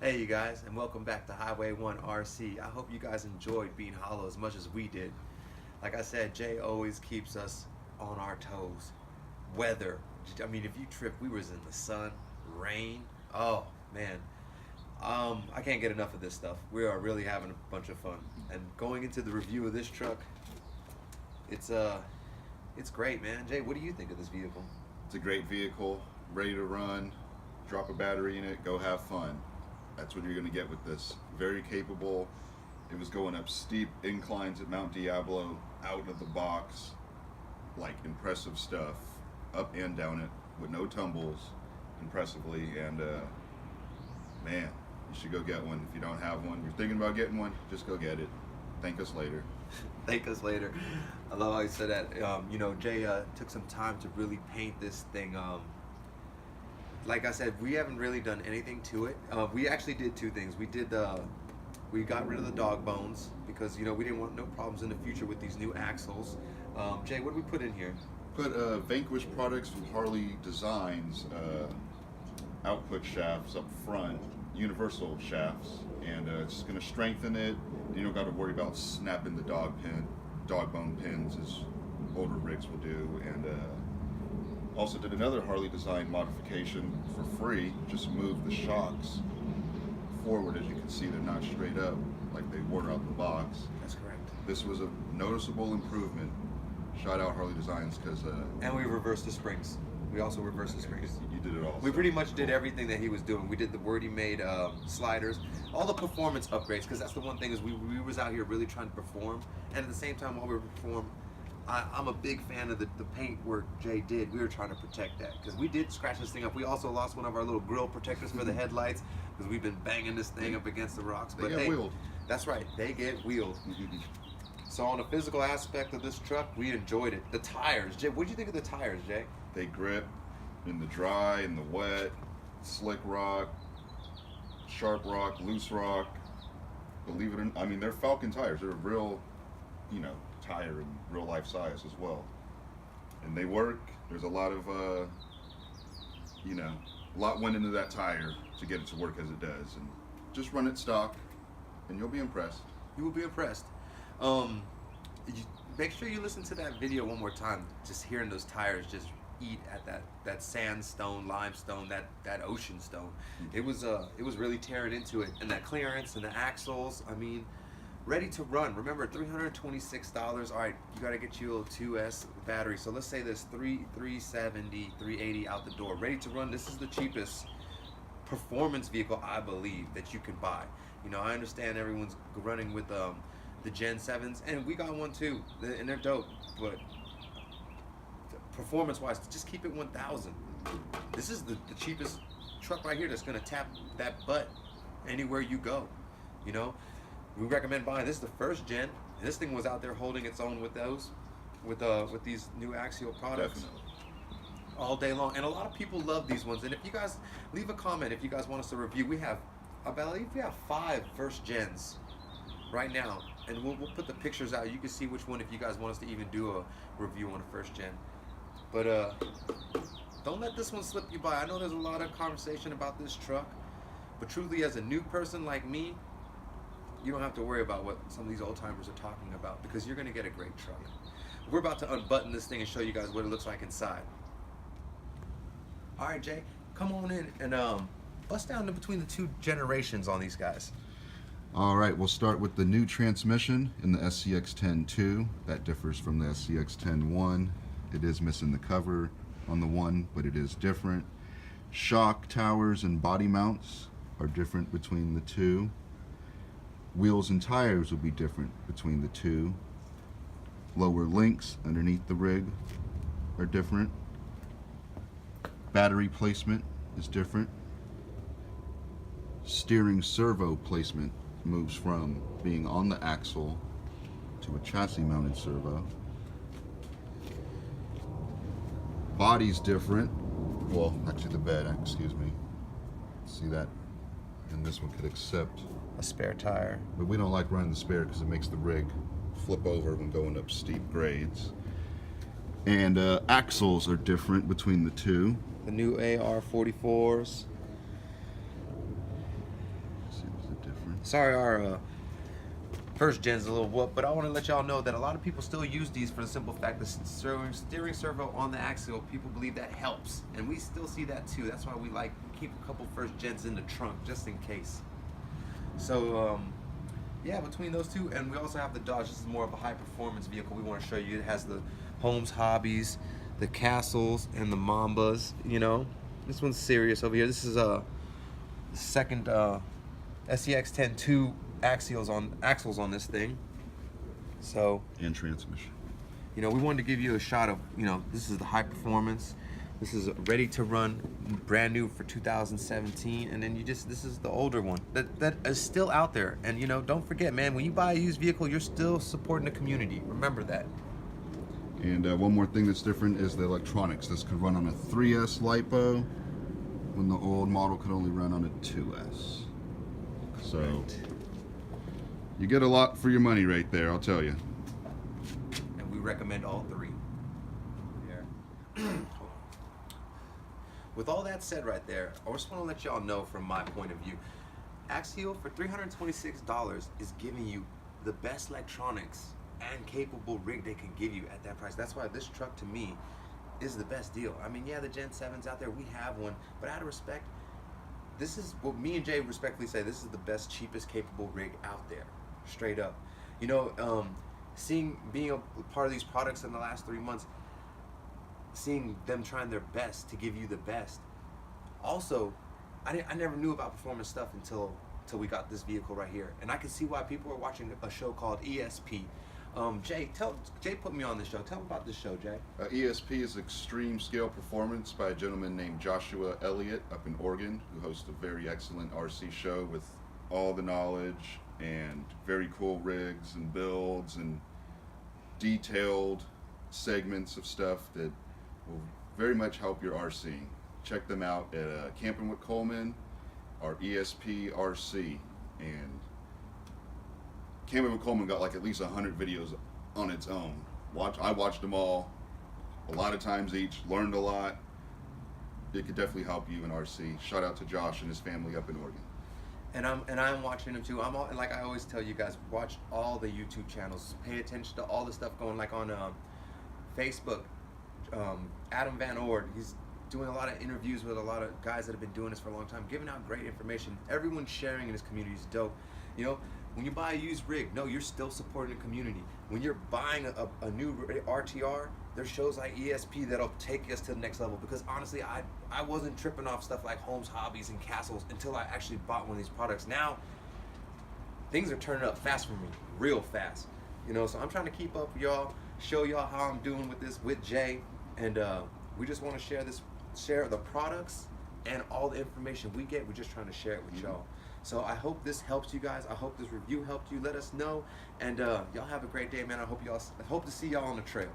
Hey you guys, and welcome back to Highway 1 RC. I hope you guys enjoyed being hollow as much as we did. Like I said, Jay always keeps us on our toes. Weather, I mean, if you trip, we was in the sun, rain. Oh man, I can't get enough of this stuff. We are really having a bunch of fun. And going into the review of this truck, it's great, man. Jay, what do you think of this vehicle? It's a great vehicle, ready to run, drop a battery in it, go have fun. That's what you're going to get with this. Very capable. It was going up steep inclines at Mount Diablo, out of the box, like impressive stuff, up and down it with no tumbles, impressively. And man, you should go get one. If you don't have one, you're thinking about getting one, just go get it. Thank us later. Thank us later. I love how you said that. You know, Jay took some time to really paint this thing. Like I said, we haven't really done anything to it. We actually did two things. We got rid of the dog bones because, you know, we didn't want no problems in the future with these new axles. Jay, what did we put in here? Put Vanquish products from Harley Designs, output shafts up front, universal shafts, and it's going to strengthen it. You don't got to worry about snapping the dog bone pins as older rigs will do. And also did another Harley Design modification for free. Just moved the shocks forward. As you can see, they're not straight up like they were out the box. That's correct. This was a noticeable improvement. Shout out Harley Designs because and we reversed the springs. We also reversed the springs. You did it all. We pretty much did everything that he was doing. We did the Word he made sliders, all the performance upgrades, because that's the one thing is we was out here really trying to perform, and at the same time while we perform, I'm a big fan of the paint work Jay did. We were trying to protect that because we did scratch this thing up. We also lost one of our little grill protectors for the headlights because we've been banging this thing up against the rocks. They get wheeled. That's right, they get wheeled. So on the physical aspect of this truck, we enjoyed it. The tires, Jay, what did you think of the tires, Jay? They grip in the dry, in the wet, slick rock, sharp rock, loose rock. Believe it or not, I mean, they're Falcon tires. They're a real, you know, tire in real life size as well. And they work. There's a lot of, you know, a lot went into that tire to get it to work as it does. And just run it stock and you'll be impressed. You will be impressed. Make sure you listen to that video one more time. Just hearing those tires just eat at that sandstone, limestone, that ocean stone. It was really tearing into it, and that clearance and the axles. I mean, ready to run. Remember, $326. All right, you got to get you a 2S battery. So let's say there's 370, 380 out the door, ready to run. This is the cheapest performance vehicle I believe that you can buy. You know, I understand everyone's running with the Gen 7s, and we got one too, and they're dope, but performance-wise, just keep it 1,000. This is the cheapest truck right here that's gonna tap that butt anywhere you go. You know, we recommend buying this. The first gen, and this thing was out there holding its own with those, with these new Axial products. Definitely. All day long, and a lot of people love these ones. And if you guys leave a comment, if you guys want us to review, we have, I believe we have 5 first gens right now, and we'll put the pictures out. You can see which one if you guys want us to even do a review on a first gen. But don't let this one slip you by. I know there's a lot of conversation about this truck, but truly, as a new person like me, you don't have to worry about what some of these old timers are talking about because you're gonna get a great truck. We're about to unbutton this thing and show you guys what it looks like inside. All right, Jay, come on in and bust down in between the two generations on these guys. All right, we'll start with the new transmission in the SCX10-2. That differs from the SCX10-1. It is missing the cover on the one, but it is different. Shock towers and body mounts are different between the two. Wheels and tires will be different between the two. Lower links underneath the rig are different. Battery placement is different. Steering servo placement moves from being on the axle to a chassis mounted servo. Body's different. Well, actually the bed, excuse me. See that? And this one could accept A spare tire. but we don't like running the spare because it makes the rig flip over when going up steep grades. And axles are different between the two. The new AR44s. Sorry, our first gen's a little whoop, but I want to let y'all know that a lot of people still use these for the simple fact that steering servo on the Axial, people believe that helps, and we still see that too. That's why we like keep a couple first gens in the trunk just in case. So yeah, between those two, and we also have the Dodge. This is more of a high performance vehicle. We want to show you it has the Holmes Hobbies, the Castles, and the Mambas. You know, this one's serious over here. This is a second SCX10-2 axles on this thing. So, and transmission. you know, we wanted to give you a shot of, you know, this is the high performance. This is ready to run, brand new for 2017, and then this is the older one that is still out there. And you know, don't forget, man, when you buy a used vehicle, you're still supporting the community. Remember that. And one more thing that's different is the electronics. This could run on a 3S LiPo, when the old model could only run on a 2S. So Right. you get a lot for your money right there, I'll tell you. And we recommend all three. With all that said right there, I just want to let y'all know from my point of view, Axial for $326 is giving you the best electronics and capable rig they can give you at that price. That's why this truck to me is the best deal. I mean, yeah, the Gen 7's out there, we have one, but out of respect, this is what me and Jay respectfully say, this is the best, cheapest, capable rig out there, straight up. You know, being a part of these products in the last 3 months, seeing them trying their best to give you the best. Also, I never knew about performance stuff until we got this vehicle right here, and I can see why people are watching a show called ESP. Jay put me on this show. Tell me about this show, Jay. ESP is Extreme Scale Performance by a gentleman named Joshua Elliott up in Oregon, who hosts a very excellent RC show with all the knowledge and very cool rigs and builds and detailed segments of stuff that will very much help your RC. Check them out at Camping with Coleman or ESP RC. And Camping with Coleman got like at least 100 videos on its own. I watched them all a lot of times each, learned a lot. It could definitely help you in RC. Shout out to Josh and his family up in Oregon. And I'm watching them too. Like I always tell you guys, watch all the YouTube channels. Pay attention to all the stuff going like on Facebook. Adam Van Ord, he's doing a lot of interviews with a lot of guys that have been doing this for a long time, giving out great information. Everyone sharing in this community is dope. You know, when you buy a used rig, no, you're still supporting the community. When you're buying a new RTR, there's shows like ESP that'll take us to the next level, because honestly, I wasn't tripping off stuff like Holmes Hobbies and Castles until I actually bought one of these products. Now, things are turning up fast for me, real fast. You know, so I'm trying to keep up with y'all, show y'all how I'm doing with this with Jay, and we just want to share the products and all the information we get. We're just trying to share it with y'all. So I hope this helps you guys. I hope this review helped you. Let us know, and y'all have a great day, man. I hope to see y'all on the trail.